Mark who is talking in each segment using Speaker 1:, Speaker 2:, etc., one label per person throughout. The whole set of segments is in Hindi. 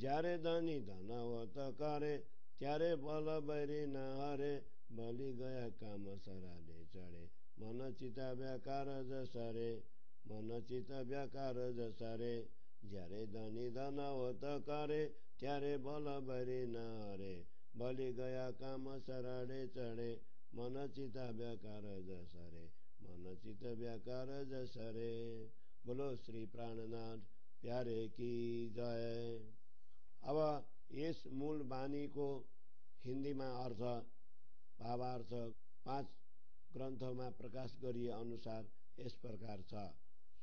Speaker 1: જ્યારે ધની ધનવત કરે ત્યારે બલ બૈરી ન હરે બલી ગયા કામ સરાડે ચડે મન ચિતા વ્યાકાર જ સરે મન ચિત વ્યાકાર જ સરે જ્યારે ધની ધનવત કરે ત્યારે બલ બૈરી ન હરે બલી ગયા કામ સરાડે ચડે મન ચિતા વ્યાકાર જ સરે મન ચિत व्याकार જ સરે। બોલો શ્રી प्राणनाथ प्यारे की जय। अब यस मूल वाणी को हिंदी में अर्थ भावार्थ 5 ग्रंथों में प्रकाश गरिए अनुसार इस प्रकार छ।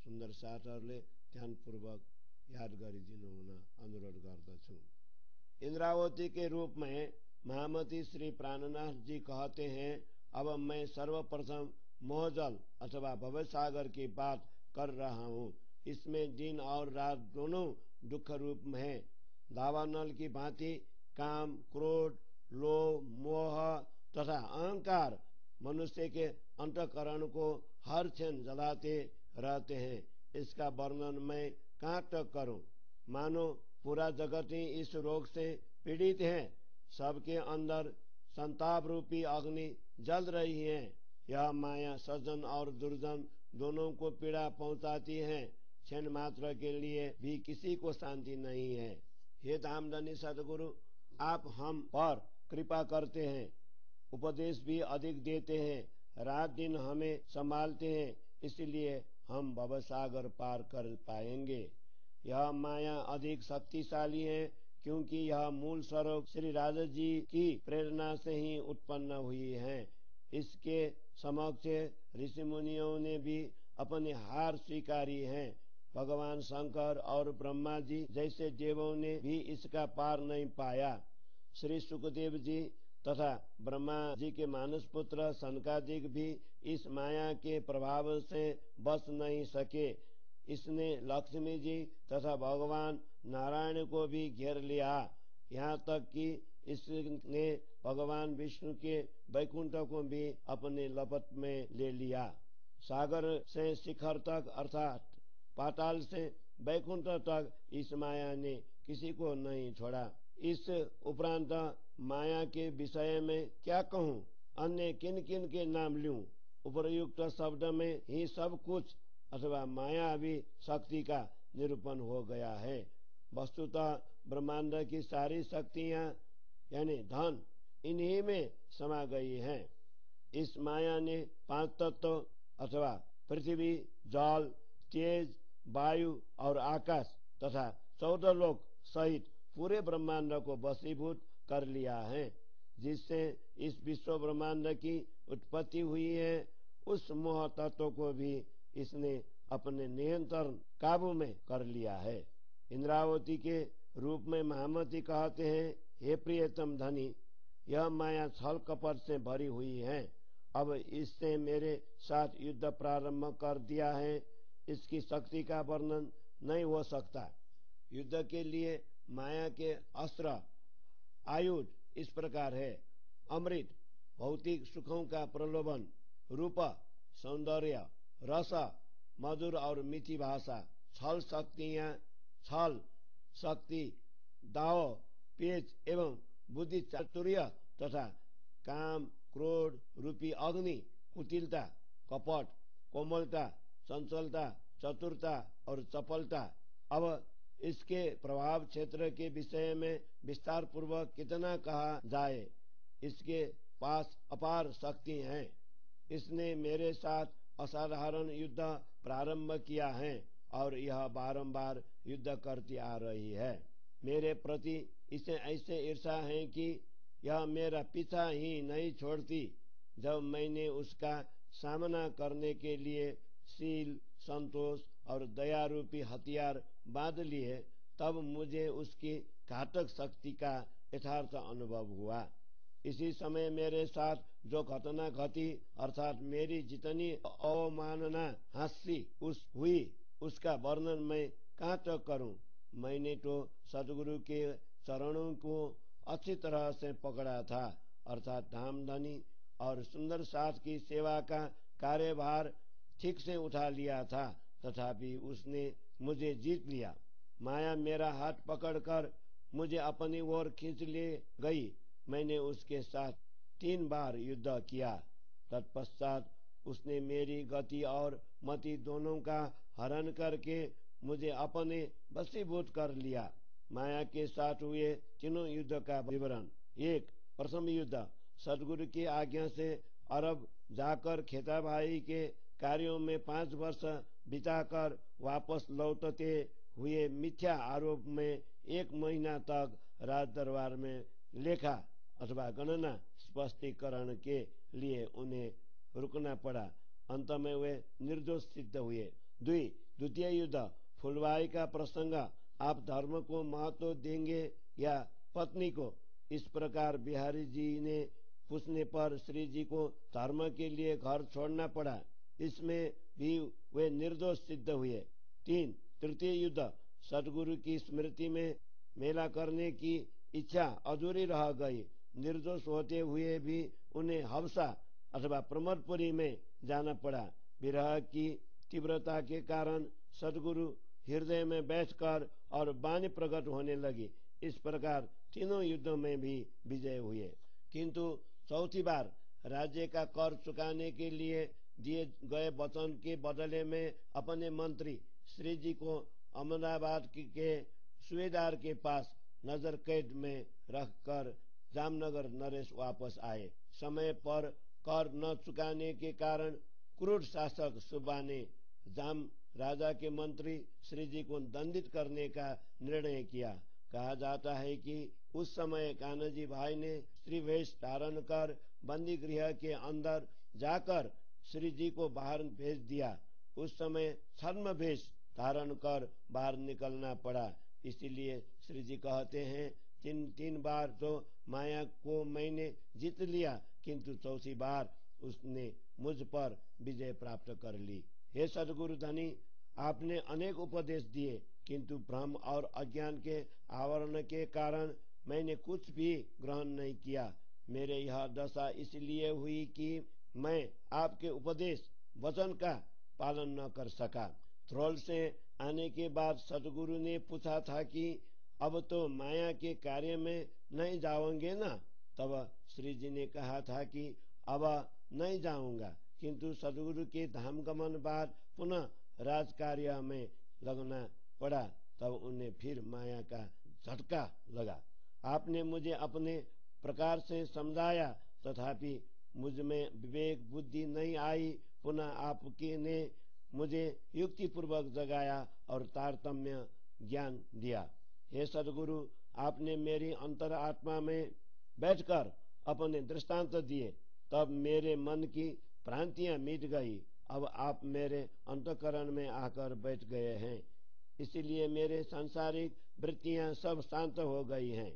Speaker 1: सुंदर साथहरूले ध्यानपूर्वक याद गरिदिनु हुन अनुरोध गर्दछु। इंद्रावती के रूप में महामती श्री प्राणनाथ जी कहते हैं, अब मैं सर्वप्रथम मोहजल अथवा भवसागर की बात कर रहा हूँ। इसमें दिन और रात दोनों दुख रूप में है। दावानल की भांति काम, क्रोध, लोभ, मोह तथा अहंकार मनुष्य के अंतःकरण को हर क्षण जलाते रहते हैं। इसका वर्णन मैं कहाँ तक करूं? मानो पूरा जगत ही इस रोग से पीड़ित है। सबके अंदर संताप रूपी अग्नि जल रही है। यह माया सज्जन और दुर्जन दोनों को पीड़ा पहुंचाती है। क्षण मात्र के लिए भी किसी को शांति नहीं है। हे धामधनी सदगुरु, आप हम पर कृपा करते हैं, उपदेश भी अधिक देते हैं, रात दिन हमें संभालते हैं, इसलिए हम भवसागर पार कर पाएंगे। यह माया अधिक शक्तिशाली है क्योंकि यह मूल स्वरूप श्री राधा जी की प्रेरणा से ही उत्पन्न हुई है। इसके समक्ष ऋषि मुनियों ने भी अपनी हार स्वीकारी है। भगवान शंकर और ब्रह्मा जी जैसे देवों ने भी इसका पार नहीं पाया। श्री सुखदेव जी तथा ब्रह्मा जी के मानस पुत्र सनकादिक भी इस माया के प्रभाव से बच नहीं सके। इसने लक्ष्मी जी तथा भगवान नारायण को भी घेर लिया। यहाँ तक कि इसने भगवान विष्णु के वैकुंठ को भी अपने लपट में ले लिया। सागर से शिखर तक अर्थात पाताल से वैकुंठ तक इस माया ने किसी को नहीं छोड़ा। इस उपरांत माया के विषय में क्या कहूँ? अन्य किन किन के नाम लूं? उपयुक्त शब्द में ही सब कुछ अथवा माया भी शक्ति का निरूपण हो गया है। वस्तुतः ब्रह्मांड की सारी शक्तियां यानी धन इन्हीं में समा गई हैं। इस माया ने 5 तत्व अथवा पृथ्वी, जल, तेज, वायु और आकाश तथा 14 लोक सहित पूरे ब्रह्मांड को वशीभूत कर लिया है। जिससे इस विश्व ब्रह्मांड की उत्पत्ति हुई है, उस मोह तत्व को भी इसने अपने नियंत्रण काबू में कर लिया है। इंद्रावती के रूप में महामती कहते हैं, हे प्रियतम धनी, यह माया छल कपट से भरी हुई है। अब इससे मेरे साथ युद्ध प्रारंभ कर दिया है। इसकी शक्ति का वर्णन नहीं हो सकता। युद्ध के लिए माया के अस्त्र आयुध इस प्रकार है। अमृत भौतिक सुखों का प्रलोभन, रूप सौंदर्य, रस मधुर और मीठी भाषा, छल शक्तियां, छल शक्ति, दाव, पेच एवं बुद्धि चातुर्य तथा काम, क्रोध रूपी अग्नि, कुटिलता, कपट, कोमलता, चंचलता, चतुरता और चपलता। अब इसके प्रभाव क्षेत्र के विषय में विस्तार पूर्वक कितना कहा जाए। इसके पास अपार शक्ति है। इसने मेरे साथ असाधारण युद्ध प्रारंभ किया है और यह बारंबार युद्ध करती आ रही है। मेरे प्रति इसे ऐसे ईर्षा है कि यह मेरा पीछा ही नहीं छोड़ती। जब मैंने उसका सामना करने के लिए शील, संतोष और दया रूपी हथियार बांध लिए, तब मुझे उसकी घातक शक्ति का यथार्थ अनुभव हुआ। इसी समय मेरे साथ जो घटना घटी अर्थात मेरी जितनी अवमानना हास्य हुई, उसका वर्णन मैं कहाँ तक करूं? मैंने तो सदगुरु के चरणों को अच्छी तरह से पकड़ा था अर्थात धामधनी और सुंदर साथ की सेवा का कार्यभार ठीक से उठा लिया था, तथापि उसने मुझे जीत लिया। माया मेरा हाथ पकड़कर मुझे अपनी ओर खींच ले गई। मैंने उसके साथ 3 बार युद्ध किया। तत्पश्चात उसने मेरी गति और मति दोनों का हरण करके मुझे अपने वशीभूत कर लिया। माया के साथ हुए तीनों युद्ध का विवरण। 1, प्रथम युद्ध। सदगुरु की आज्ञा से अरब जाकर खेताबाई के कार्यों में 5 वर्ष बिताकर वापस लौटते हुए मिथ्या आरोप में 1 महीना तक राज दरबार में लेखा अथवा गणना स्पष्टीकरण के लिए उन्हें रुकना पड़ा। अंत में वे निर्दोष सिद्ध हुए। 2, द्वितीय युद्ध। फुलवाई का प्रसंग। आप धर्म को महत्व देंगे या पत्नी को? इस प्रकार बिहारी जी ने पूछने पर श्री जी को धर्म के लिए घर छोड़ना पड़ा। इसमें भी वे निर्दोष सिद्ध हुए। 3, तृतीय युद्ध। सदगुरु की स्मृति में मेला करने की इच्छा अधूरी रह गई। निर्दोष होते हुए भी उन्हें हवसा अथवा प्रमोदपुरी में जाना पड़ा। विरह की तीव्रता के कारण सदगुरु हृदय में बैठकर और वाणी प्रकट होने लगी। इस प्रकार तीनों युद्धों में भी विजय हुए। किंतु चौथी बार राज्य का कर चुकाने के लिए दिए गए वचन के बदले में अपने मंत्री श्री जी को अहमदाबाद के सूबेदार के पास नजर कैद में रखकर जामनगर नरेश वापस आए। समय पर कर न चुकाने के कारण क्रूर शासक सुब्बा ने जाम राजा के मंत्री श्री जी को दंडित करने का निर्णय किया। कहा जाता है कि उस समय कान्होजी भाई ने स्त्री वेश धारण कर बंदी गृह के अंदर जाकर श्री जी को बाहर भेज दिया। उस समय छद्म वेश धारण कर बाहर निकलना पड़ा। इसीलिए श्री जी कहते हैं, 3 बार तो माया को मैंने जीत लिया, किंतु चौथी बार उसने मुझ पर विजय प्राप्त कर ली। हे सदगुरु धनी, आपने अनेक उपदेश दिए, किंतु भ्रम और अज्ञान के आवरण के कारण मैंने कुछ भी ग्रहण नहीं किया। मेरे यह दशा इसलिए हुई कि मैं आपके उपदेश वचन का पालन न कर सका। थ्रोल से आने के बाद सदगुरु ने पूछा था कि अब तो माया के कार्य में नहीं जाओगे ना? तब श्री जी ने कहा था कि अब नहीं जाऊंगा, किंतु सदगुरु के धाम गमन बाद पुनः राज कार्य में लगना पड़ा। तब उन्हें फिर माया का झटका लगा। आपने मुझे अपने प्रकार से समझाया, तथापि मुझ में विवेक बुद्धि नहीं आई। पुनः आपके ने मुझे युक्ति पूर्वक जगाया और तारतम्य ज्ञान दिया। हे सदगुरु, आपने मेरी अंतर आत्मा में बैठकर अपने दृष्टांत दिए, तब मेरे मन की भ्रांतियां मिट गई। अब आप मेरे अंतःकरण में आकर बैठ गए हैं, इसलिए मेरे सांसारिक वृत्तियां सब शांत हो गई हैं।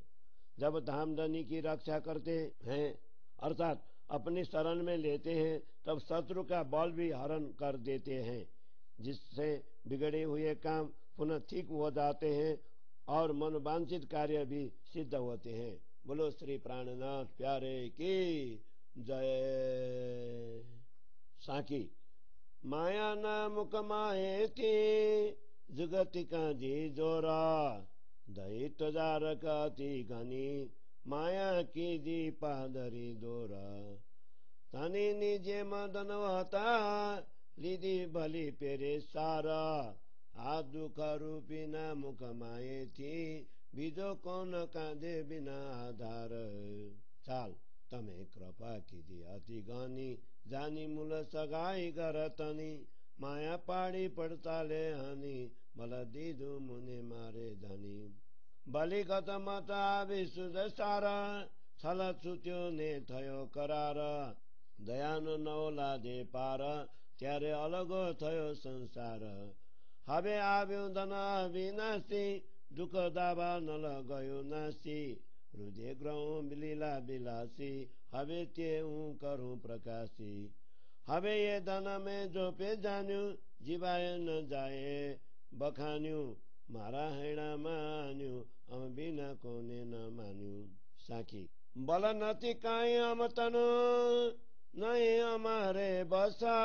Speaker 1: जब धामधनी की रक्षा करते हैं अर्थात अपनी शरण में लेते हैं, तब शत्रु का बल भी हरण कर देते हैं, जिससे बिगड़े हुए काम पुनः ठीक हो जाते हैं और मनोवांछित कार्य भी सिद्ध होते हैं। बोलो श्री प्राणनाथ प्यारे की जय। साकी। माया नाम कमाए थी जुगति का जी जोरा, दैत जार का ती घनी माया की जी पादरी दोरा। तनी निजे मदन होता लिदी भली पेरे सारा, आ दुख रूपी नाम कमाए थी बीजो कौन कांदे बिना आधार। चाल तमे कृपा कीजिए अति गानी, जानी मूल सगाई करतनी माया पाड़ी पड़ताले हानि, भल दीदु मुनि मारे धनी। बलिगत मता विशुद्ध सारा, छल छुट्यो ने थयो करार। दयानु नौला दे पार, त्यारे अलगो थयो संसार। हवे आव्यो धन विनाशी, दुख दाबा नल गयो नासी। हृदय ग्रह बिलीला बिलासी, हवे त्यू करूं प्रकाशी। हवे ये धन में जो पे जान्यू, जीवाय न जाए बखान्यू। मारा हैणा मान्यू, हम बिना कोने न मान्यू। साखी। बल नति काई हम तनु, नहीं हमारे बसा।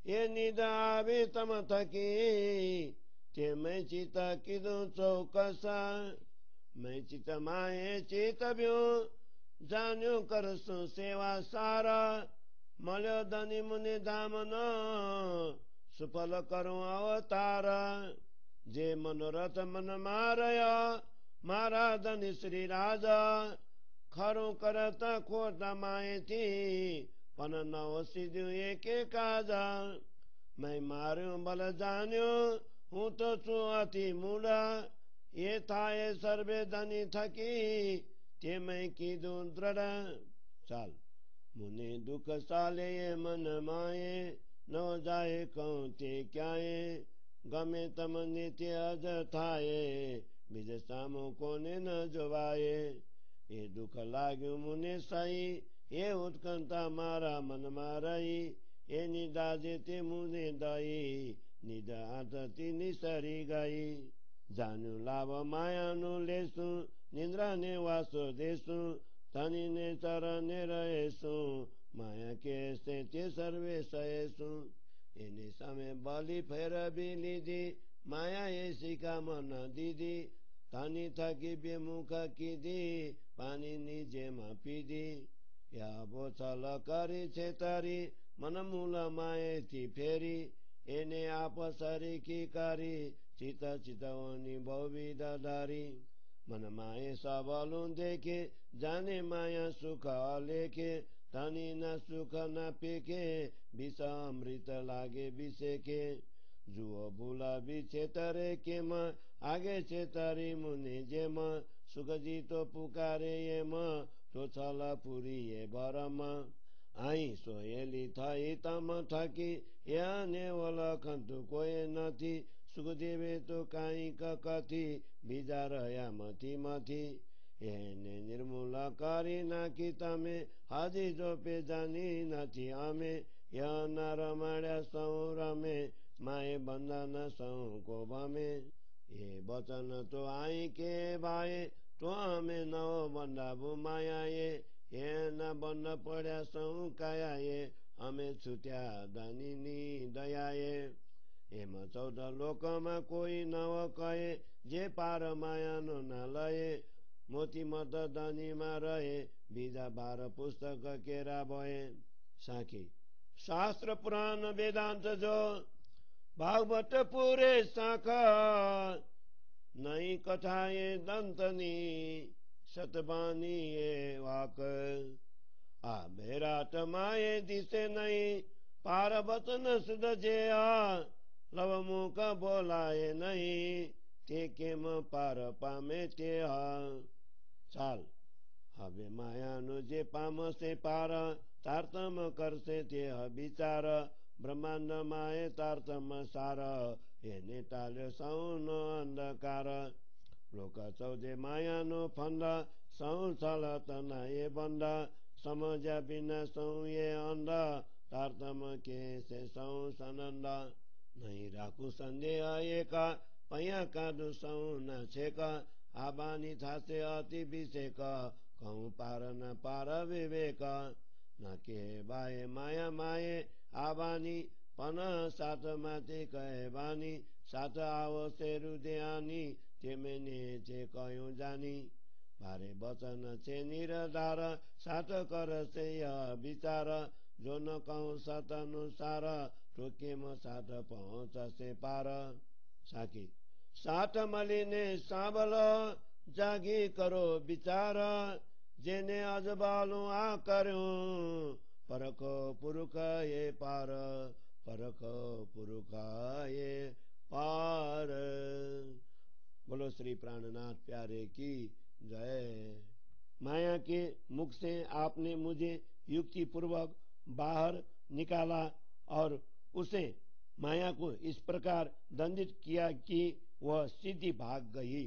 Speaker 1: ये निदा भी तम थकी, ते मैं चिता किदू चौकसा। मैं चित माए चेतव्यो जान्यो करसु सेवा सारा मल्यो धनी मुनि धाम न सुफल करूं अवतार जे मनोरथ मन मारया मारा धनी श्री राजा खरू करत खोट माए थी पन नव सिद्धियो एक काजा मैं मार्यो बल जान्यो हूँ तो छु अति मूढ़ा ये थाए सर्वे धनी थकी ते मैं कीधु दृढ़ चाल मुने दुख साले ये मन माए न जाए कहूँ ते क्याए गमे तम नित्य अज थाए बिज सामो कोने न जोवाए ये दुख लाग्यो मुने साई ये उत्कंठा मारा मन माराई ये निदाजे ते मुने दई निद आदती निसरी गई जानु लाभ माया नु लेसु निद्रा ने वासो देसु तनि ने चरने रहेसु माया के से ते सर्वे सहेसु एने समय बलि फेर भी लीदी माया ये सिका मन दीदी तनि थकी बेमुख कीदी पानी निजे मा पीदी या बोचल करी छेतरी मन मूल माए थी फेरी एने आप सरी की करी चित चितवनी बहुविध धारी मन माए सबलु देखे जाने माया सुख लेखे तनी न सुख न पेखे विष अमृत लागे विषेखे जुओ भूला भी छेतरे के म आगे छेतरी मुनि जे म सुख जीतो पुकारे ये म तो छल पुरी ये भरम आई सोहेली थई तम ठकी या नेवल खन्तु कोई नथी सुखदेवे तो काई कथी बिजार या मथी मथी एने निर्मूल करी नाकी तमे हाजी जो पे जानी नथी अमे या नर माड्या सौ रमे माए बंधन सौ को भमे ये वचन तो आई के भाए तो हमें नव बंधाबु माया ये न बंध पड्या सौ काया ये हमें छुट्या दानिनी दया ये हेम 14 लोकमा कोही नव कहे जे पार माया न लए मोती मत दानीमा रहे बिजा 12 पुस्तक केरा भए साखी शास्त्र पुराण वेदांत जो भागवत पूरे शाखा नई कथाए दंतनी सतबानी ये वाक आ बेराट माए दिसे नहीं पार वचन सुध जे लव मुख बोलाए नहीं ते केम पार पामे ते चाल हवे माया नु जे पाम से पार तारतम कर से ते विचार ब्रह्मांड माए तारतम सार हेने ताल्यो सौन अंधकार लोक चौधे माया नु फंद सौ छल तना ये बंद समझा बिना सौ ये अंध तारतम के से सौ सनंद नहीं राखु संदेह एका पया कादु सौ न छेका आबानी थासे अति विषेक कहूँ पार न पार विवेक न के बाए माया माए आबानी पन सात माथि कहे बानी सात आओ सेरु देआनी तेमेने चे कयूं जानी भारे वचन छे निरधार सात कर से यह विचार जो न कहूँ सत अनुसार टोके म सात पहुँच से पार साकी सात मलिने साबल जागी करो विचार जेने अजबालू आ करूं परखो पुरुख ये पार परखो पुरुख ये पार। बोलो श्री प्राणनाथ प्यारे की जय। माया के मुख से आपने मुझे युक्ति पूर्वक बाहर निकाला और उसे माया को इस प्रकार दंडित किया कि वह सीधी भाग गई।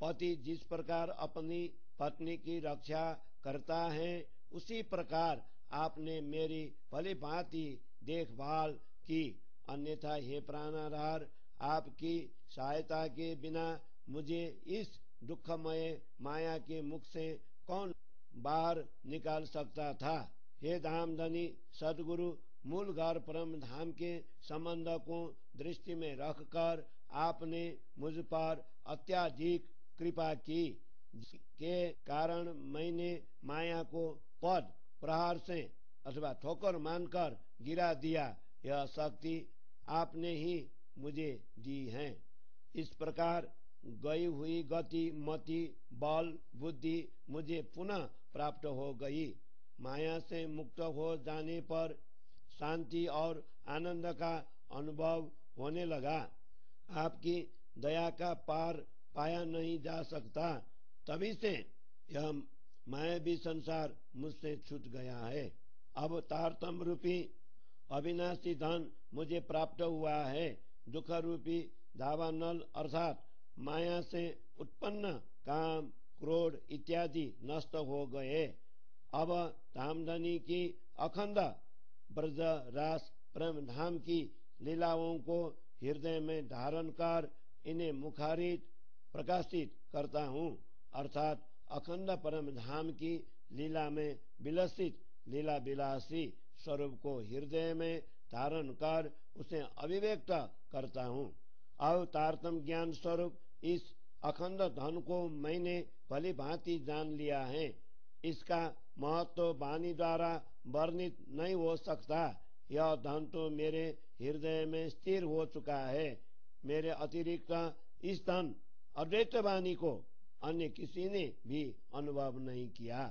Speaker 1: पति जिस प्रकार अपनी पत्नी की रक्षा करता है उसी प्रकार आपने मेरी भली भांति देखभाल की। अन्यथा हे प्राणाधार आपकी सहायता के बिना मुझे इस दुखमय माया के मुख से कौन बाहर निकाल सकता था। हे धामधनी सदगुरु मूल घर परम धाम के संबंध को दृष्टि में रखकर आपने मुझ पर अत्याधिक कृपा की। के कारण मैंने माया को पद प्रहार से अथवा ठोकर मानकर गिरा दिया, यह शक्ति आपने ही मुझे दी है। इस प्रकार गई हुई गति, मति, बल, बुद्धि मुझे पुनः प्राप्त हो गई। माया से मुक्त हो जाने पर शांति और आनंद का अनुभव होने लगा। आपकी दया का पार पाया नहीं जा सकता, तभी से यह मायावी संसार मुझसे छूट गया है। अब तारतम्य रूपी अविनाशी धन मुझे प्राप्त हुआ है। दुख रूपी दावानल अर्थात माया से उत्पन्न काम, क्रोध इत्यादि नष्ट हो गए। अब धामधनी की अखंड ब्रज रास प्रेम धाम की लीलाओं को हृदय में धारण कर इन्हें मुखारित प्रकाशित करता हूँ, अर्थात अखंड परम धाम की लीला में विलसित लीला विलासी स्वरूप को हृदय में धारण कर उसे अभिव्यक्त करता हूँ। अब तारतम्य ज्ञान स्वरूप इस अखंड धन को मैंने भली भांति जान लिया है। इसका महत्व वाणी द्वारा वर्णित नहीं हो सकता। यह धन तो मेरे हृदय में स्थिर हो चुका है। मेरे अतिरिक्त इस धन अद्वैत वाणी को अन्य किसी ने भी अनुभव नहीं किया।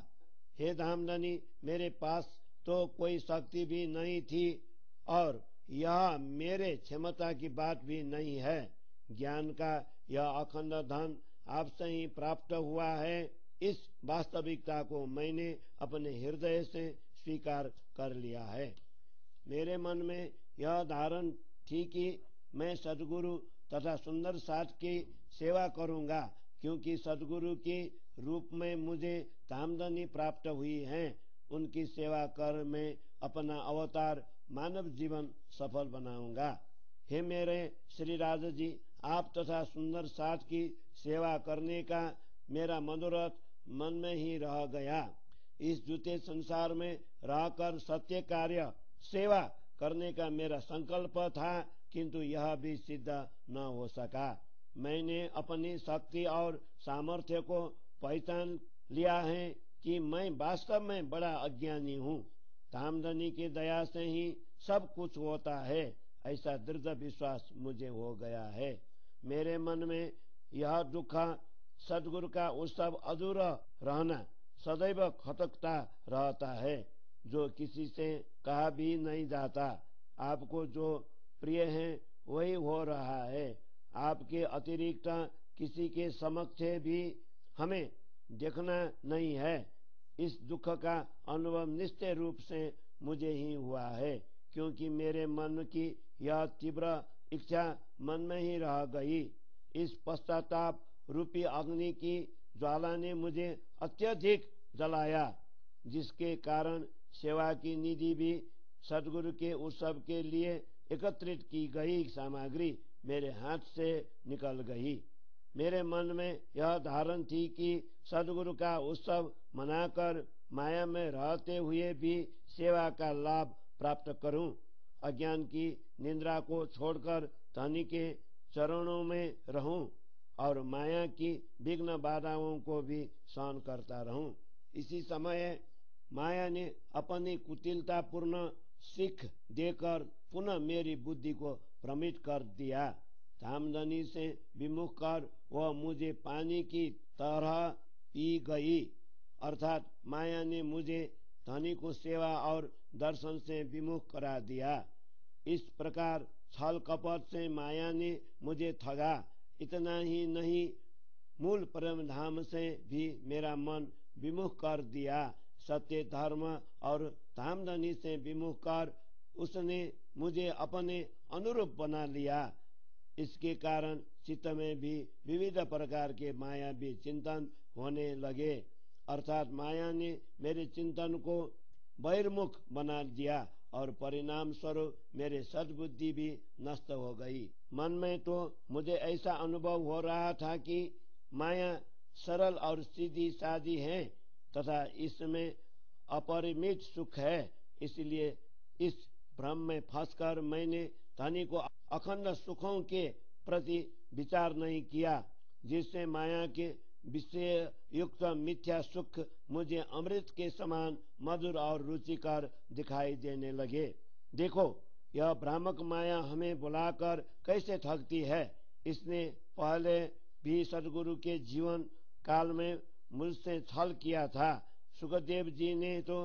Speaker 1: हे धामधनी, मेरे पास तो कोई शक्ति भी नहीं थी और यह मेरे क्षमता की बात भी नहीं है। ज्ञान का यह अखंड धन आपसे ही प्राप्त हुआ है। इस वास्तविकता को मैंने अपने हृदय से स्वीकार कर लिया है। मेरे मन में यह धारण थी कि मैं सद्गुरु तथा सुंदर साथ की सेवा करूंगा, क्योंकि सद्गुरु के रूप में मुझे धामधनी प्राप्त हुई है। उनकी सेवा कर मैं अपना अवतार मानव जीवन सफल बनाऊंगा। हे मेरे श्री राजा जी, आप तथा सुंदर साथ की सेवा करने का मेरा मनोरथ मन में ही रह गया। इस जूते संसार में रहकर सत्य कार्य सेवा करने का मेरा संकल्प था, किंतु यह भी सिद्ध न हो सका। मैंने अपनी शक्ति और सामर्थ्य को पहचान लिया है कि मैं वास्तव में बड़ा अज्ञानी हूँ। धामधनी की दया से ही सब कुछ होता है, ऐसा दृढ़ विश्वास मुझे हो गया है। मेरे मन में यह दुख सद्गुरु का उत्सव अधूरा रहना सदैव खटकता रहता है, जो किसी से कहा भी नहीं जाता। आपको जो प्रिय है वही हो रहा है। आपके अतिरिक्त किसी के समक्ष भी हमें देखना नहीं है। इस दुख का अनुभव निश्चय रूप से मुझे ही हुआ है, क्योंकि मेरे मन की यह तीव्र इच्छा मन में ही रह गई। इस पश्चाताप रूपी अग्नि की ज्वाला ने मुझे अत्यधिक जलाया, जिसके कारण सेवा की निधि भी सद्गुरु के उत्सव के लिए एकत्रित की गई सामग्री मेरे हाथ से निकल गई। मेरे मन में यह धारण थी कि सद्गुरु का उत्सव मनाकर माया में रहते हुए भी सेवा का लाभ प्राप्त करूं। अज्ञान की निंद्रा को छोड़कर धनी के चरणों में रहूं और माया की विघ्न बाधाओं को भी सहन करता रहूं। इसी समय माया ने अपनी कुटिलतापूर्ण सीख देकर पुनः मेरी बुद्धि को भ्रमित कर दिया। धामधनी से विमुख कर वह मुझे पानी की तरह पी गई, अर्थात माया ने मुझे धनी को सेवा और दर्शन से विमुख करा दिया। इस प्रकार छल कपट से माया ने मुझे ठगा। इतना ही नहीं, मूल परम धाम से भी मेरा मन विमुख कर दिया। सत्य धर्म और धामधनी से विमुख कर उसने मुझे अपने अनुरूप बना लिया। इसके कारण चित्त में भी विविध प्रकार के मायावी चिंतन होने लगे, अर्थात माया ने मेरे चिंतन को बहिर्मुख बना दिया और परिणाम स्वरूप मेरे सद्बुद्धि भी नष्ट हो गई। मन में तो मुझे ऐसा अनुभव हो रहा था कि माया सरल और सीधी सादी है तथा इसमें अपरिमित सुख है। इसलिए इस भ्रम में फंसकर मैंने धनी को अखंड सुखों के प्रति विचार नहीं किया, जिससे माया के विषय युक्त मिथ्या सुख मुझे अमृत के समान मधुर और रुचिकर दिखाई देने लगे। देखो, यह भ्रामक माया हमें बुलाकर कैसे ठगती है। इसने पहले भी सदगुरु के जीवन काल में मुझसे छल किया था। सुखदेव जी ने तो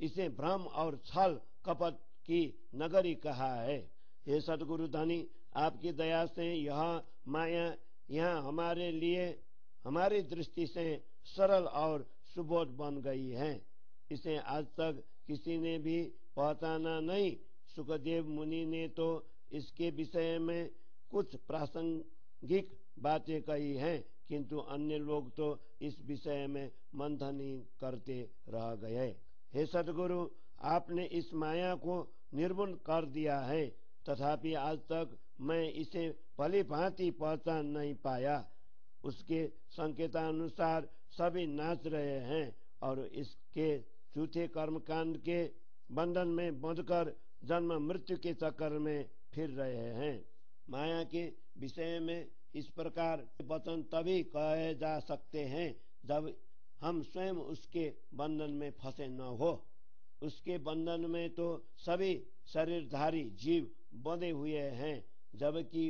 Speaker 1: इसे भ्रम और छल कपट की नगरी कहा है। हे सदगुरु धनी, आपकी दया से यह माया यहाँ हमारे लिए हमारी दृष्टि से सरल और सुबोध बन गई है। इसे आज तक किसी ने भी पहचाना नहीं। सुखदेव मुनि ने तो इसके विषय में कुछ प्रासंगिक बातें कही हैं, किंतु अन्य लोग तो इस विषय में मंथन ही करते रह गए। हे सदगुरु, आपने इस माया को निर्मूल कर दिया है, तथापि आज तक मैं इसे भली भांति पहचान नहीं पाया। उसके संकेतानुसार सभी नाच रहे हैं और इसके झूठे कर्मकांड के बंधन में बंधकर जन्म मृत्यु के चक्कर में फिर रहे हैं। माया के विषय में इस प्रकार वचन तभी कहे जा सकते हैं जब हम स्वयं उसके बंधन में फंसे न हो। उसके बंधन में तो सभी शरीरधारी जीव बंधे हुए हैं, जबकि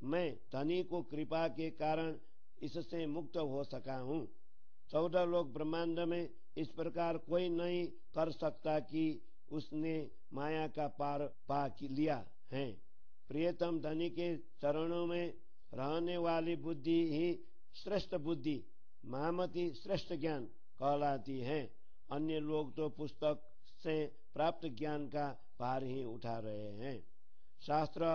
Speaker 1: मैं धनी को कृपा के कारण इससे मुक्त हो सका हूँ। 14 लोक ब्रह्मांड में इस प्रकार कोई नहीं कर सकता कि उसने माया का पार पा लिया है। प्रियतम धनी के चरणों में रहने वाली बुद्धि ही श्रेष्ठ बुद्धि, महामति श्रेष्ठ ज्ञान कहलाती है। अन्य लोग तो पुस्तक से प्राप्त ज्ञान का भार ही उठा रहे हैं। शास्त्र,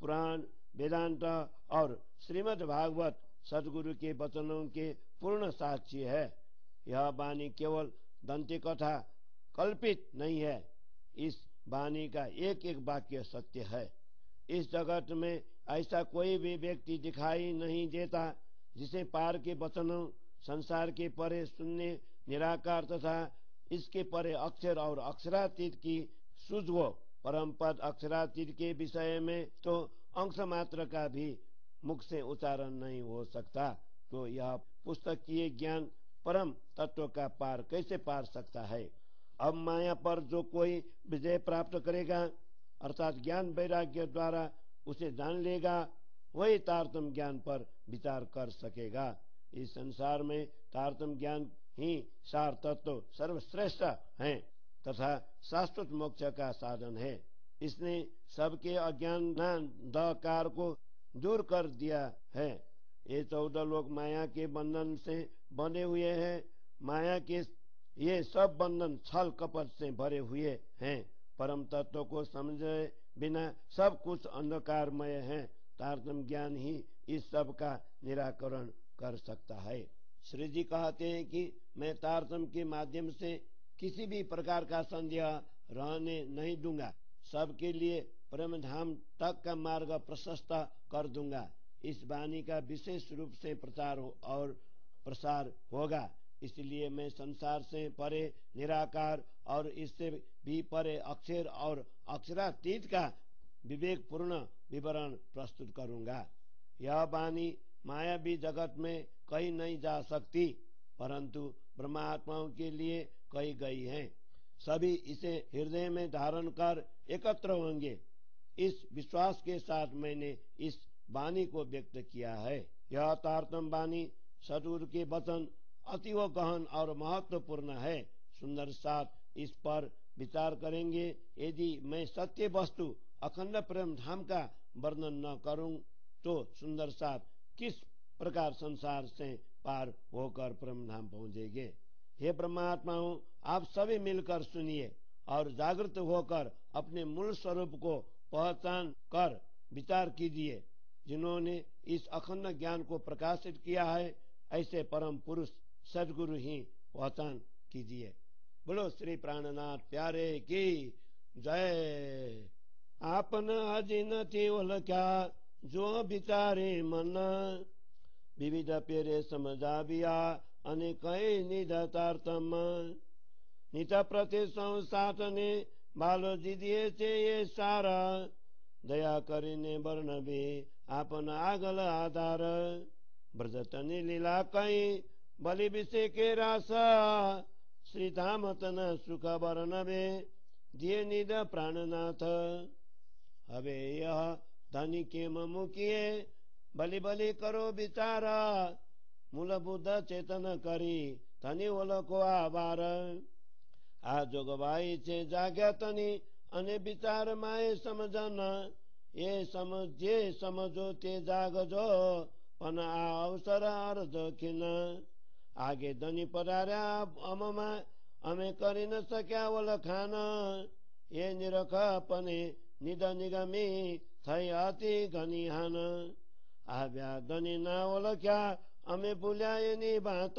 Speaker 1: पुराण, वेदांत और श्रीमद् भागवत सदगुरु के वचनों के पूर्ण साक्षी है। यह वाणी केवल दंती कथा कल्पित नहीं है। इस वाणी का एक एक वाक्य सत्य है। इस जगत में ऐसा कोई भी व्यक्ति दिखाई नहीं देता जिसे पार के वचनों, संसार के परे शून्य निराकार तथा इसके परे अक्षर और अक्षरातीत की सूझ हो। परम पद अक्षरातीत के विषय में तो अंश मात्र का भी मुख से उच्चारण नहीं हो सकता, तो यह पुस्तकीय ज्ञान परम तत्व का पार कैसे पार सकता है। अब माया पर जो कोई विजय प्राप्त करेगा, अर्थात ज्ञान वैराग्य द्वारा उसे जान लेगा, वही तारतम ज्ञान पर विचार कर सकेगा। इस संसार में तारतम ज्ञान ही सार तत्व सर्वश्रेष्ठ है तथा शाश्वत मोक्ष का साधन है। इसने सबके अज्ञान अंधकार को दूर कर दिया है। ये 14 लोग माया के बंधन से बंधे हुए हैं। माया के ये सब बंधन छल कपट से भरे हुए हैं। परम तत्व को समझे बिना सब कुछ अंधकारमय है। तारतम ज्ञान ही इस सब का निराकरण कर सकता है। श्री जी कहते हैं कि मैं तारतम के माध्यम से किसी भी प्रकार का संदेह रहने नहीं दूंगा। सबके लिए परम धाम तक का मार्ग प्रशस्त कर दूंगा। इस वाणी का विशेष रूप से प्रचार और प्रसार होगा। इसलिए मैं संसार से परे निराकार और इससे भी परे अक्षर और अक्षरातीत का विवेक पूर्ण विवरण प्रस्तुत करूंगा। यह वाणी मायावी जगत में कही नहीं जा सकती, परंतु ब्रह्मात्माओं के लिए कही गई है। सभी इसे हृदय में धारण कर एकत्र होंगे, इस विश्वास के साथ मैंने इस वाणी को व्यक्त किया है। यह तारतम वाणी सदगुरु के वचन अतिव गहन और महत्वपूर्ण है। सुंदर साथ इस पर विचार करेंगे। यदि मैं सत्य वस्तु अखंड प्रेम धाम का वर्णन न करूं तो सुंदर साथ किस प्रकार संसार से पार होकर प्रेम धाम पहुंचेंगे। हे ब्रह्मात्माओं, आप सभी मिलकर सुनिए और जागृत होकर अपने मूल स्वरूप को पहचान कर विचार कीजिए। जिन्होंने इस अखंड ज्ञान को प्रकाशित किया है, ऐसे परम पुरुष सदगुरु ही पहचान कीजिए। बोलो श्री प्राणनाथ प्यारे की जय। आपन अजिन थी ओलख्या जो विचारे मन, विविध पेरे समझाविया अनेक निध तारतम। नित प्रति संसातने बालो जिदिए चे ये सारा, दया करीने वर्णवे आपन आगल आधार। ब्रजतनी लीला कई बलि विषे के रास श्रीधाम तन सुख वर्णवे दिए निद प्राणनाथ હવે यह ધની કેમ મૂકીએ બલી બલી કરો વિચાર મૂળ બુદ્ધ ચેતન કરી ધની ઓળખો આભાર આ જોગવાઈ છે જાગ્યા તની અને વિચાર માય સમજન એ સમજે સમજો તે જાગજો પણ આ અવસર અર્ધ ખીન આગે ધની પધાર્યા અમમાં અમે કરી ન શક્યા ઓળખાન એ નિરખપને નિદ નિગમી થઈ હતી ઘણી હાન આવ્યા ધની ના ઓળખ્યા અમે ભૂલ્યા એની વાત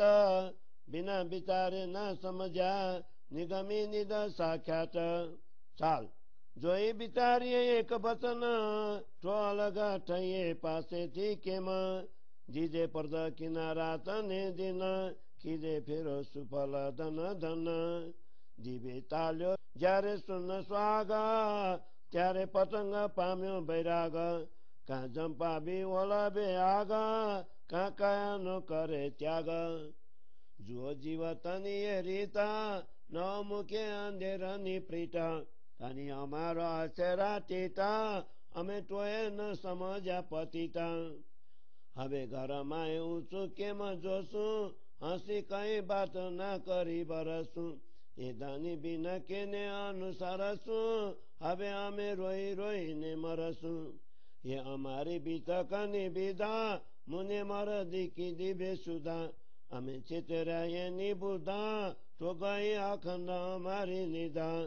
Speaker 1: બિના વિચારે ના સમજ્યા નિગમી નિદ સાખ્યાત ચાલ જોઈ વિચારીએ એક વચન તો અલગ થઈએ પાસેથી કેમ જીજે પર્દ કિનારા તને દિન કીધે ફેરો સુફલ ધન ધન જીવે તાલ્યો જ્યારે સુન સ્વાગ ત્યારે પતંગ પામ્યો બૈરાગ કાં જંપાબી ઓલબે આગ કાં કયા નો કરે ત્યાગ જુઓ જીવતની એ રીતા ન મૂકે અંધેરની પ્રીતા તની અમારો આચરા ટીતા અમે તોય ન સમજ્યા પતિતા હવે ઘરમાં ઊંચું કેમ જોશું હસી કઈ વાત ના કરી બરસું એ ધની બિના કેને અનુસરશું હવે અમે રોઈ રોઈને મરશું એ અમારી બીતકની બીધા મુને મર દીકી દીભે સુધા અમે ચિતર્યા એની બુધા તો ગઈ અખંડ અમારી નિધા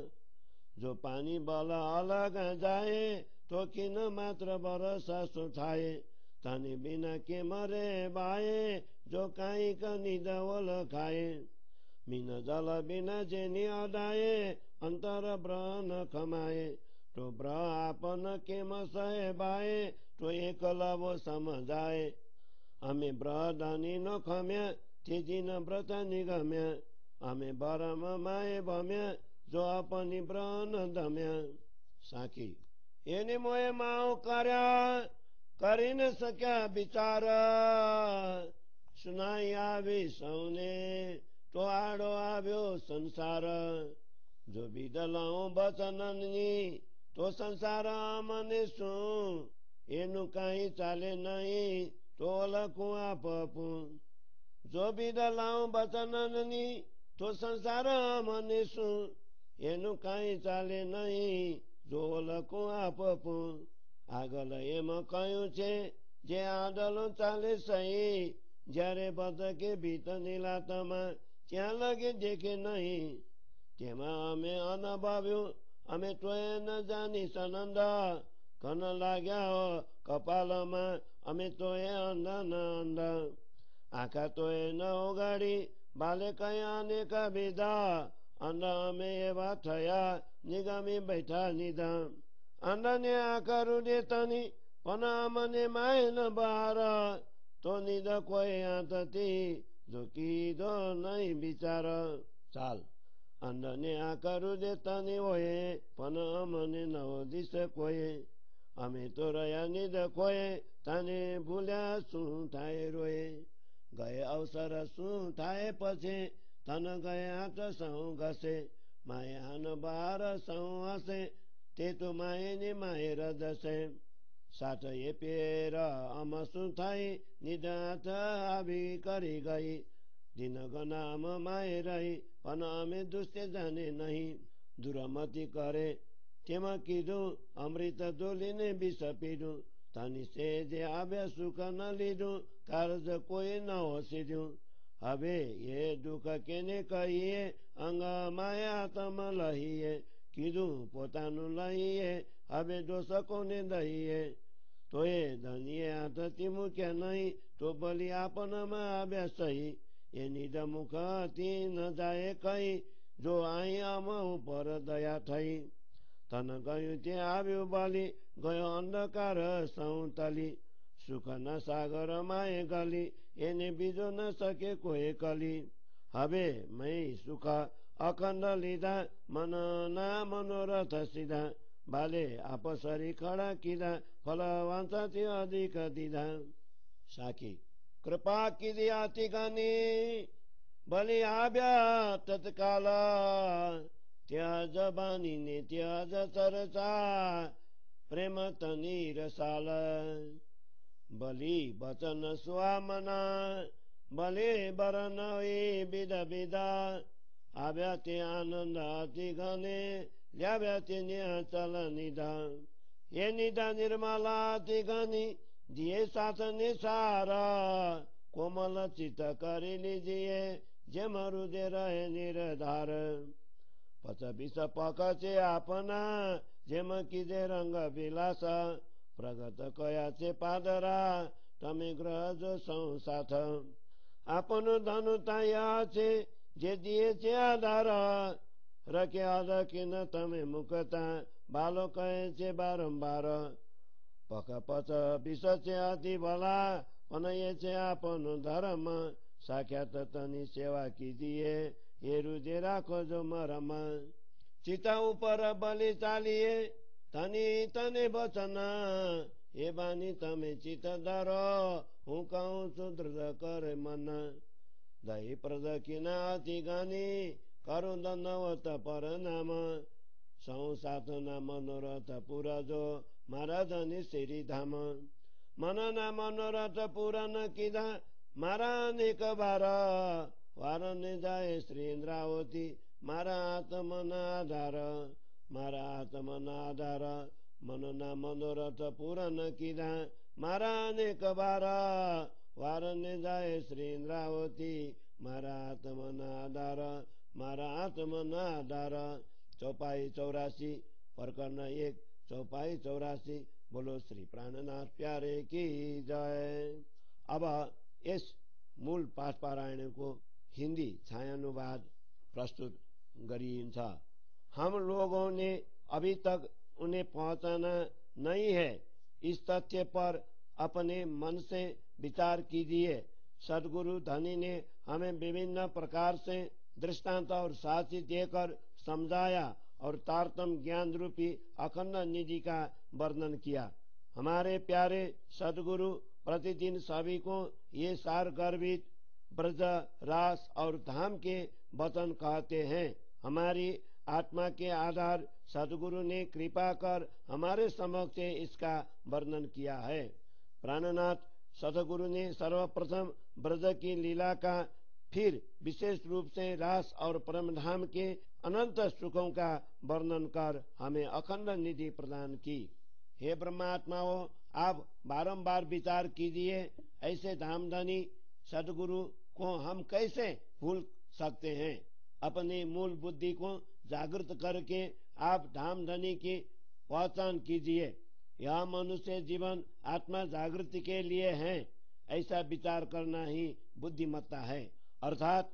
Speaker 1: જો પાણી બલ અલગ જાય તો કિન માત્ર બરસા શું થાય તને બિના કે મરે બાએ જો કાંઈક નિદ ઓળખાય મીન જલ બિના જેની અડાય અંતર બ્રહ્ન ખમાય તો બ્રહ આપન કેમ સહેબાય તો એકલવો સમજાય અમે બ્રહ ધની નો ખમ્યા તેજી ન વ્રત નિગમ્યા અમે બરમ માય ભમ્યા જો આપની બ્રહ ન ધમ્યા સાખી એને મોએ માવ કર્યા કરી ન શક્યા બિચાર સુનાઈ આવી સૌને તો આડો આવ્યો સંસાર જો બીદલાઉં બચનની તો સંસાર મને શું એનું કઈ ચાલે નહીં તો લખું આપું જો બીદલાઉં બચનની તો સંસાર મને શું એનું કઈ ચાલે નહીં જો લખું આપું આગળ એમ કહ્યું છે જે આડલો ચાલે સહી જ્યારે બદકે ભીત નીલાતમાં ત્યાં લગે દેખે નહીં તેમાં અમે અનુભવ્યું અમે તોય ન જાણી સનંદ કન લાગ્યા કપાલમાં અમે તોય અંધ ન અંધ આખા તોય ન ઓગાડી બાલે કયા અનેક વિધા અંધ અમે એવા થયા નિગમી બેઠા નિધા અંધને આ કરું દેતાની પણ અમને માય ન બહાર તો નિદ કોઈ આંતથી જો કીધો નહીં બિચાર ચાલ અંધને આ કરું દેતાની હોય પણ અમને નવો દિશ કોઈ અમે તો રહ્યા નિદ કોઈ તને ભૂલ્યા શું થાય રોય ગયે અવસર શું થાય પછી તન ગયે હાથ સૌ ઘસે માયાન બહાર સૌ હશે તે તો માયની માય રદશે સાથ એ પેર અમ શું થાય નિદાથ આવી કરી ગઈ દિન ગનામ માય રહી પણ અમે દુષ્ટે જાણે નહીં દુરમતી કરે તેમાં કીધું અમૃત દોલીને વિષ પીધું તની સે જે આવ્યા સુખ ન લીધું કારજ કોઈ ન સીધું હવે એ દુઃખ કેને કહીએ અંગ માયા તમ લહીએ કીધું પોતાનું લઈએ હવે દોષ કોને દઈએ તો એ ધનીએ હાથથી મૂક્યા નહીં તો ભલી આપણમાં આવ્યા સહી એની મુખથી ન જાય કઈ જો અહીંયા ઉપર દયા થઈ તન ગયું તે આવ્યું બાલી ગયો અંધકાર સૌ તલી સુખના સાગર માએ ગલી એને બીજો ન શકે કોઈ કલી હવે મેં સુખ અખંડ લીધા મનના મનોરથ સીધા બાલે આપસરી ખડા કીધા ફલવંતથી અધિક દીધા સાખી कृपा की अति घनी बलि आव्या तत्काल त्याज बानी ने त्याज चर्चा प्रेम तनी रसाल बलि वचन स्वामना बलि वरण विध विधा आव्या ते आनंद अति घने ल्याव्या ते न्याचल निधा ये निधा निर्मला अति घनी दिए साथ निसार कोमल चित करी लीजिए जेम हृदय रहे निर्धार पच विष पकचे आपना जेम कीजे रंग विलास प्रगत कयाचे पादरा तमे ग्रह जो संसाथ आपन धनु तायाचे जे दिए आधार रखे अदकिन तमे मुखता बालो कहे बारंबार पक पच विषचे अति भला पनये आपन धर्म साक्षात तनी सेवा कीजिए ये हृदय राखो जो मरम चिता ऊपर बलि चालिए तनी तने वचन ये बानी तमे चित धरो हूँ कहूँ सुदृढ़ कर मन दही प्रद किना अति गानी करो दंडवत पर नाम संसाथ न मनोरथ पूरा जो महाराजनी श्री धाम मन न मनोरथ पूरा न किधा मारा अनेक बार वारन जाए श्री इंद्रावती मारा आत्मन आधार मारा आत्मन आधार मन न मनोरथ पूरा न किधा मारा अनेक बार वारन जाए श्री इंद्रावती मारा आत्मन आधार मारा आत्मन आधार चौपाई 84 प्रकरण 1 चौपाई 84 बोलो श्री प्राणनाथ प्यारे की जय। अब इस मूल पाठ पारायण को हिंदी छायानुवाद प्रस्तुत गरिन्छ। हम लोगों ने अभी तक उन्हें पहुंचाना नहीं है। इस तथ्य पर अपने मन से विचार कीजिए। सदगुरु धनी ने हमें विभिन्न प्रकार से दृष्टांत और साक्षी देकर समझाया और तारतम ज्ञान रूपी अखंड निधि का वर्णन किया। हमारे प्यारे सदगुरु प्रतिदिन सभी को ये सार गर्भित ब्रज रास और धाम के वचन कहते हैं। हमारी आत्मा के आधार सदगुरु ने कृपा कर हमारे समक्ष इसका वर्णन किया है। प्राणनाथ सदगुरु ने सर्वप्रथम ब्रज की लीला का, फिर विशेष रूप से रास और परम धाम के अनंत सुखों का वर्णन कर हमें अखंड निधि प्रदान की। हे ब्रह्मात्माओं, आप बारंबार विचार कीजिए, ऐसे धामधनी सदगुरु को हम कैसे भूल सकते हैं। अपनी मूल बुद्धि को जागृत करके आप धामधनी की पहचान कीजिए। यह मनुष्य जीवन आत्मा जागृति के लिए है, ऐसा विचार करना ही बुद्धिमत्ता है। अर्थात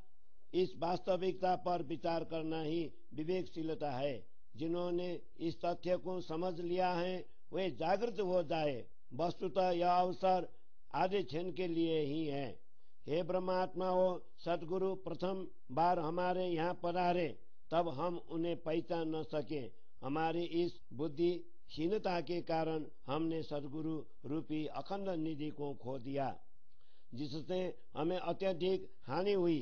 Speaker 1: इस वास्तविकता पर विचार करना ही विवेकशीलता है। जिन्होंने इस तथ्य को समझ लिया है वे जागृत हो जाए। वस्तुतः यह अवसर आधे क्षण के लिए ही है। हे ब्रह्मात्माओं, सदगुरु प्रथम बार हमारे यहाँ पधारे तब हम उन्हें पहचान न सके। हमारी इस बुद्धिहीनता के कारण हमने सदगुरु रूपी अखंड निधि को खो दिया, जिससे हमें अत्यधिक हानि हुई।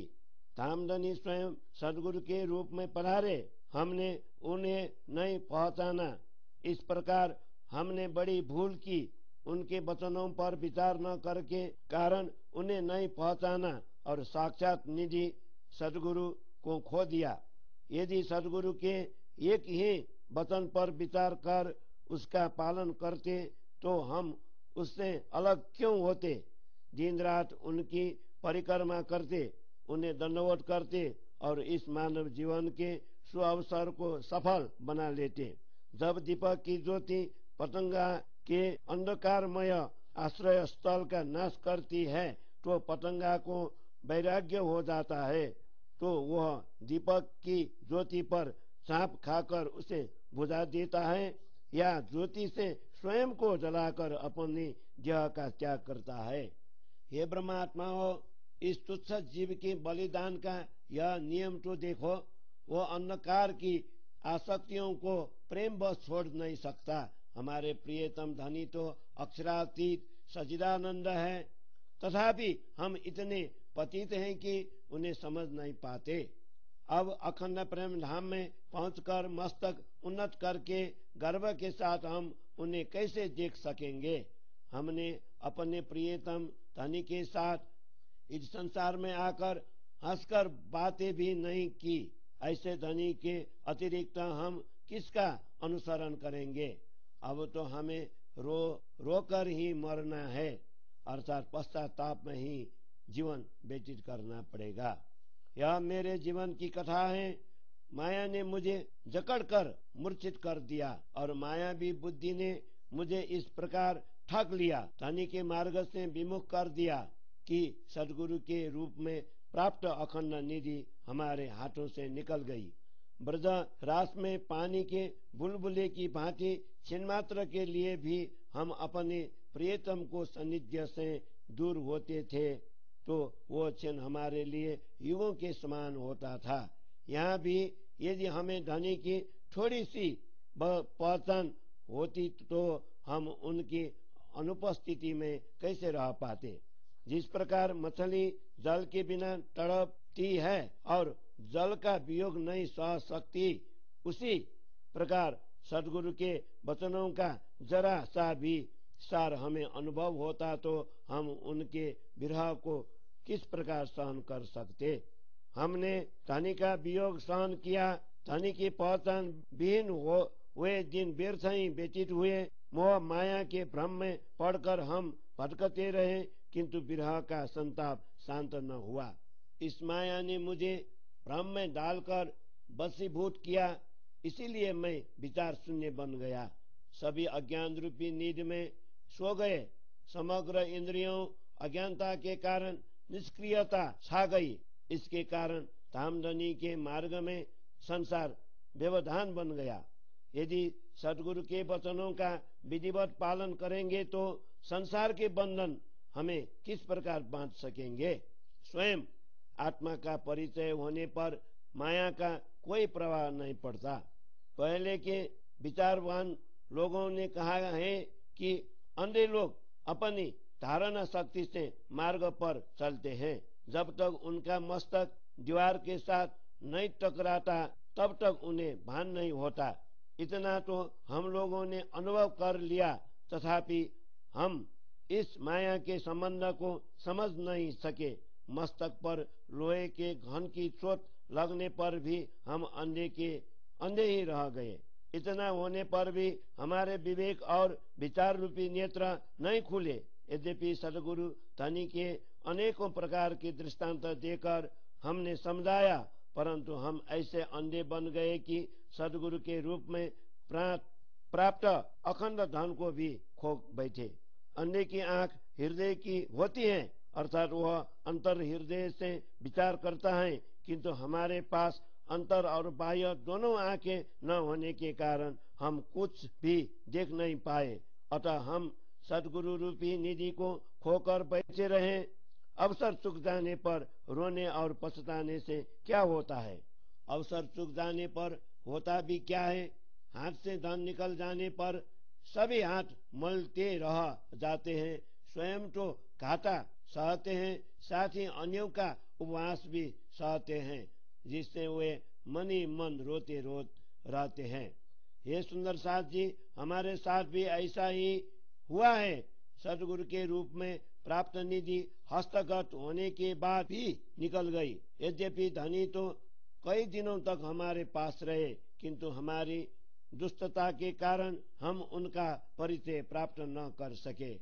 Speaker 1: धामधनी स्वयं सदगुरु के रूप में पधारे, हमने उन्हें नहीं पहचाना। इस प्रकार हमने बड़ी भूल की। उनके वचनों पर विचार न करके कारण उन्हें नहीं पहचाना और साक्षात निधि सदगुरु को खो दिया। यदि सदगुरु के एक ही वचन पर विचार कर उसका पालन करते तो हम उससे अलग क्यों होते। दिन रात उनकी परिक्रमा करते, उन्हें दंडवत करते और इस मानव जीवन के सुअवसर को सफल बना लेते। जब दीपक की ज्योति पतंगा के अंधकारमय आश्रय स्थल का नाश करती है तो पतंगा को वैराग्य हो जाता है, तो वह दीपक की ज्योति पर सांप खाकर उसे बुझा देता है या ज्योति से स्वयं को जलाकर अपनी देह का त्याग करता है। हे ब्रह्मात्माओं, इस तुच्छ जीव के बलिदान का यह नियम तो देखो। वो अंधकार की आसक्तियों को प्रेम बस छोड़ नहीं सकता। हमारे प्रियतम धनी तो अक्षरातीत सच्चिदानंद है। तथापि हम इतने पतित हैं कि उन्हें समझ नहीं पाते। अब अखंड प्रेम धाम में पहुंचकर मस्तक उन्नत करके गर्व के साथ हम उन्हें कैसे देख सकेंगे। हमने अपने प्रियतम धनी के साथ इस संसार में आकर हंसकर बातें भी नहीं की। ऐसे धनी के अतिरिक्त हम किसका अनुसरण करेंगे। अब तो हमें रो कर ही मरना है, अर्थात पश्चाताप में ही जीवन व्यतीत करना पड़ेगा। यह मेरे जीवन की कथा है। माया ने मुझे जकड़कर मूर्छित कर दिया और मायावी बुद्धि ने मुझे इस प्रकार ठग लिया, धनी के मार्ग से विमुख कर दिया कि सदगुरु के रूप में प्राप्त अखंड निधि हमारे हाथों से निकल गई। ब्रज रास में पानी के बुलबुले की भांति छिन्मात्र के लिए भी हम अपने प्रियतम को सानिध्य से दूर होते थे तो वो क्षण हमारे लिए युगों के समान होता था। यहाँ भी यदि हमें धनी की थोड़ी सी पहचान होती तो हम उनकी अनुपस्थिति में कैसे रह पाते। जिस प्रकार मछली जल के बिना तड़पती है और जल का वियोग नहीं सह सकती, उसी प्रकार सदगुरु के वचनों का जरा सा भी सार हमें अनुभव होता तो हम उनके विरह को किस प्रकार सहन कर सकते। हमने धनी का वियोग सहन किया। धनी की पहचान विहीन हुए दिन व्यर्थ ही व्यतीत हुए। मोह माया के भ्रम में पड़कर हम भटकते रहे, किंतु विरह का संताप शांत न हुआ। इस माया ने मुझे भ्रम में डालकर वशीभूत किया, इसीलिए मैं विचार शून्य बन गया। सभी अज्ञान रूपी नींद में सो गए। समग्र इंद्रियों अज्ञानता के कारण निष्क्रियता छा गई। इसके कारण धामधनी के मार्ग में संसार व्यवधान बन गया। यदि सदगुरु के वचनों का विधिवत पालन करेंगे तो संसार के बंधन हमें किस प्रकार बांध सकेंगे। स्वयं आत्मा का परिचय होने पर माया का कोई प्रभाव नहीं पड़ता। पहले के विचारवान लोगों ने कहा है कि अंधे लोग अपनी धारणा शक्ति से मार्ग पर चलते हैं। जब तक उनका मस्तक दीवार के साथ नहीं टकराता तब तक उन्हें भान नहीं होता। इतना तो हम लोगों ने अनुभव कर लिया, तथापि हम इस माया के संबंध को समझ नहीं सके। मस्तक पर लोहे के घन की चोट लगने पर भी हम अंधे ही रह गए। इतना होने पर भी हमारे विवेक और विचार रूपी नेत्र नहीं खुले। यद्यपि सदगुरु धनी के अनेकों प्रकार के दृष्टांत देकर हमने समझाया, परंतु हम ऐसे अंधे बन गए कि सदगुरु के रूप में प्राप्त अखंड धन को भी खो बैठे। अंधे की आंख हृदय की होती है, अर्थात वह अंतर हृदय से विचार करता है, किंतु हमारे पास अंतर और बाह्य दोनों आंखें न होने के कारण हम कुछ भी देख नहीं पाए। अतः हम सदगुरु रूपी निधि को खोकर बैठे रहे। अवसर चूक जाने पर रोने और पछताने से क्या होता है। अवसर चूक जाने पर होता भी क्या है। हाथ से धन निकल जाने पर सभी हाथ मलते रह जाते हैं। स्वयं तो घाटा सहते हैं, साथ ही अन्यों का उपवास भी सहते हैं, जिससे वे मन ही मन रोते रहते हैं। ये सुंदर साथ जी, हमारे साथ भी ऐसा ही हुआ है। सदगुरु के रूप में प्राप्त निधि हस्तगत होने के बाद भी निकल गई। यद्यपि धनी तो कई दिनों तक हमारे पास रहे, किंतु हमारी दुष्टता के कारण हम उनका परिचय प्राप्त न कर सके।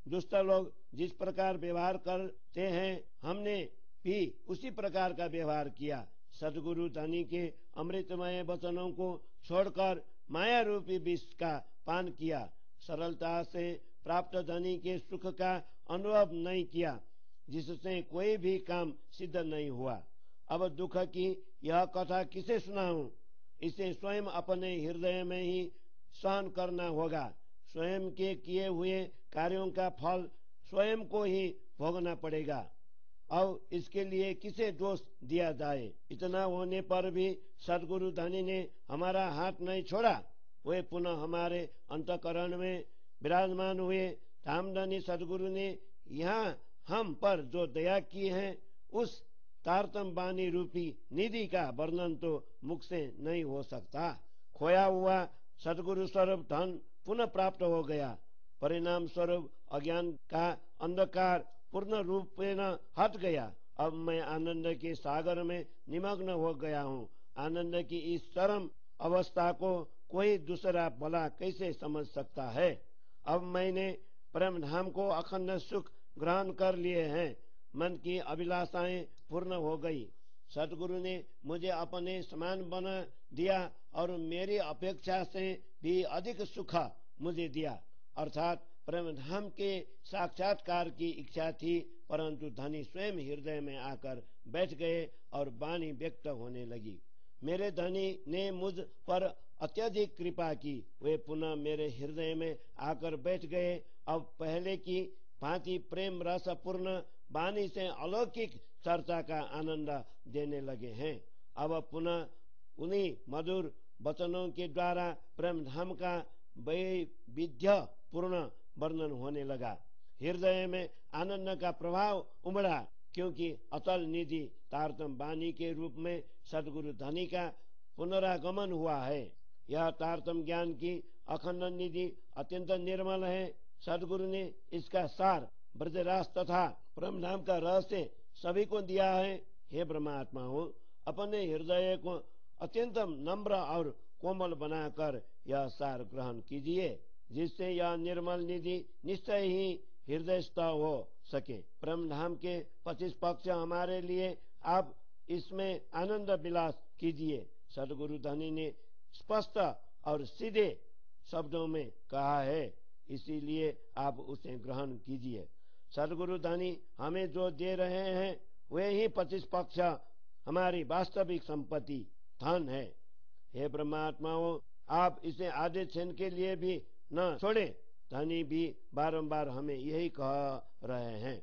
Speaker 1: दुष्ट लोग जिस प्रकार व्यवहार करते हैं, हमने भी उसी प्रकार का व्यवहार किया। सदगुरु धनी के अमृतमय वचनों को छोड़कर माया रूपी विष का पान किया। सरलता से प्राप्त धनी के सुख का अनुभव नहीं किया, जिससे कोई भी काम सिद्ध नहीं हुआ। अब दुख की यह कथा किसे सुनाऊं। इसे स्वयं अपने हृदय में ही सहन करना होगा। स्वयं के किए हुए कार्यों का फल स्वयं को ही भोगना पड़ेगा। अब इसके लिए किसे दोष दिया जाए। इतना होने पर भी सदगुरु धनी ने हमारा हाथ नहीं छोड़ा। वे पुनः हमारे अंतःकरण में विराजमान हुए। धामधनी सदगुरु ने यहाँ हम पर जो दया की है, उस तारतम बानी रूपी निधि का वर्णन तो मुख से नहीं हो सकता। खोया हुआ सदगुरु स्वरूप धन पुनः प्राप्त हो गया। परिणाम स्वरूप अज्ञान का अंधकार पूर्ण रूप में हट गया। अब मैं आनंद के सागर में निमग्न हो गया हूँ। आनंद की इस चरम अवस्था को कोई दूसरा भला कैसे समझ सकता है। अब मैंने परम धाम को अखंड सुख ग्रहण कर लिए हैं। मन की अभिलाषाएं पूर्ण हो गई। सदगुरु ने मुझे अपने समान बना दिया और मेरी अपेक्षा से भी अधिक सुख मुझे दिया। अर्थात परम धाम के साक्षात्कार की इच्छा थी, परंतु धनी स्वयं हृदय में आकर बैठ गए और वाणी व्यक्त होने लगी। मेरे धनी ने मुझ पर अत्यधिक कृपा की। वे पुनः मेरे हृदय में आकर बैठ गए। अब पहले की भांति प्रेम रस पूर्ण वाणी से अलौकिक चर्चा का आनंद देने लगे हैं। अब पुनः उन्हीं मधुर वचनों के द्वारा प्रेम धाम का वैविध्य पूर्ण वर्णन होने लगा। हृदय में आनंद का प्रभाव उमड़ा, क्योंकि अतल निधि तारतम वाणी के रूप में सदगुरु धनी का पुनरागमन हुआ है। यह तारतम ज्ञान की अखंड निधि अत्यंत निर्मल है। सदगुरु ने इसका सार ब्रजराज तथा परमधाम का रहस्य सभी को दिया है। हे ब्रह्मात्माओं, अपने हृदय को अत्यंत नम्र और कोमल बनाकर यह सार ग्रहण कीजिए, जिससे यह निर्मल निधि निश्चय ही हृदयस्थ हो सके। परमधाम के 25 पक्ष हमारे लिए आप इसमें आनंद विलास कीजिए। सदगुरु धनी ने स्पष्ट और सीधे शब्दों में कहा है, इसीलिए आप उसे ग्रहण कीजिए। सदगुरु धनी हमें जो दे रहे हैं वे ही 25 पक्ष हमारी वास्तविक संपत्ति धन है। हे ब्रह्मात्माओं, आप इसे आधे क्षण के लिए भी न छोड़े। धनी भी बारंबार हमें यही कह रहे हैं।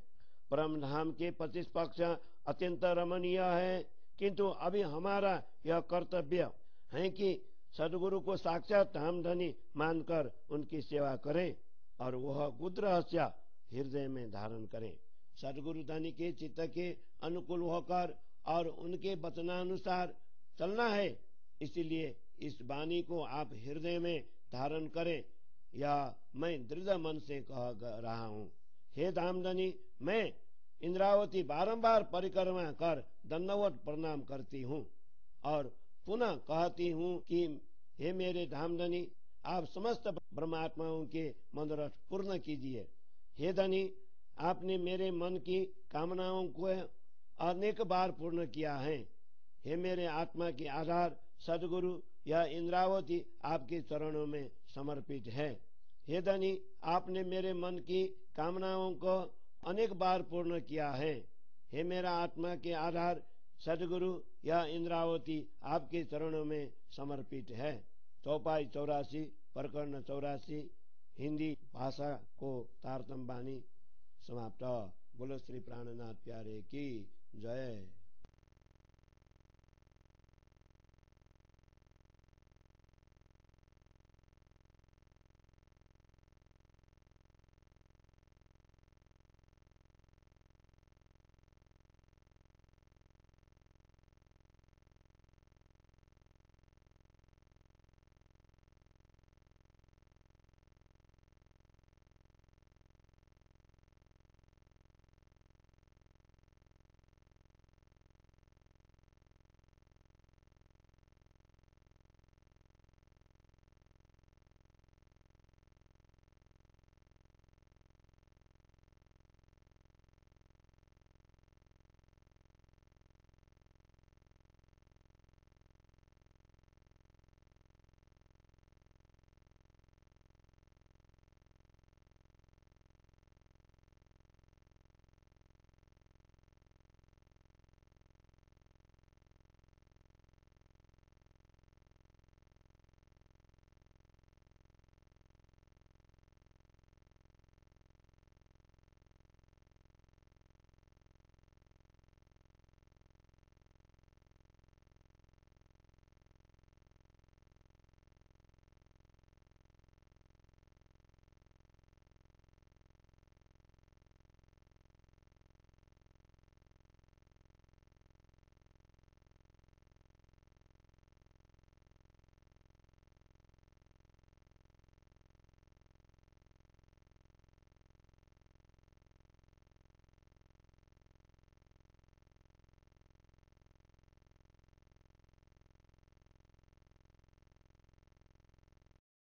Speaker 1: परम धाम के 25 पक्ष अत्यंत रमणीय है, किंतु अभी हमारा यह कर्तव्य है कि सदगुरु को साक्षात धाम धनी मानकर उनकी सेवा करें और वह गुप्त रहस्य हृदय में धारण करें। सदगुरु धनी के चित्त के अनुकूल होकर और उनके वचनानुसार चलना है। इसलिए इस वाणी को आप हृदय में धारण करें, यह मैं दृढ़ मन से कह रहा हूँ। हे धामधनी, मैं इंद्रावती बारंबार परिक्रमा कर दंडवत प्रणाम करती हूँ और पुनः कहती हूँ कि हे मेरे धामधनी, आप समस्त ब्रह्मात्माओं के मनोरथ पूर्ण कीजिए। हे धनी, आपने मेरे मन की कामनाओं को अनेक बार पूर्ण किया है। हे मेरे आत्मा के आधार सदगुरु, यह इंद्रावती आपके चरणों में समर्पित है। हे धनी, आपने मेरे मन की कामनाओं को अनेक बार पूर्ण किया है। हे मेरा आत्मा के आधार सदगुरु, यह इंद्रावती आपके चरणों में समर्पित है। चौपाई 84, प्रकरण 84, हिंदी भाषा को तारतम वाणी समाप्त। बोलो श्री प्राणनाथ प्यारे की जय।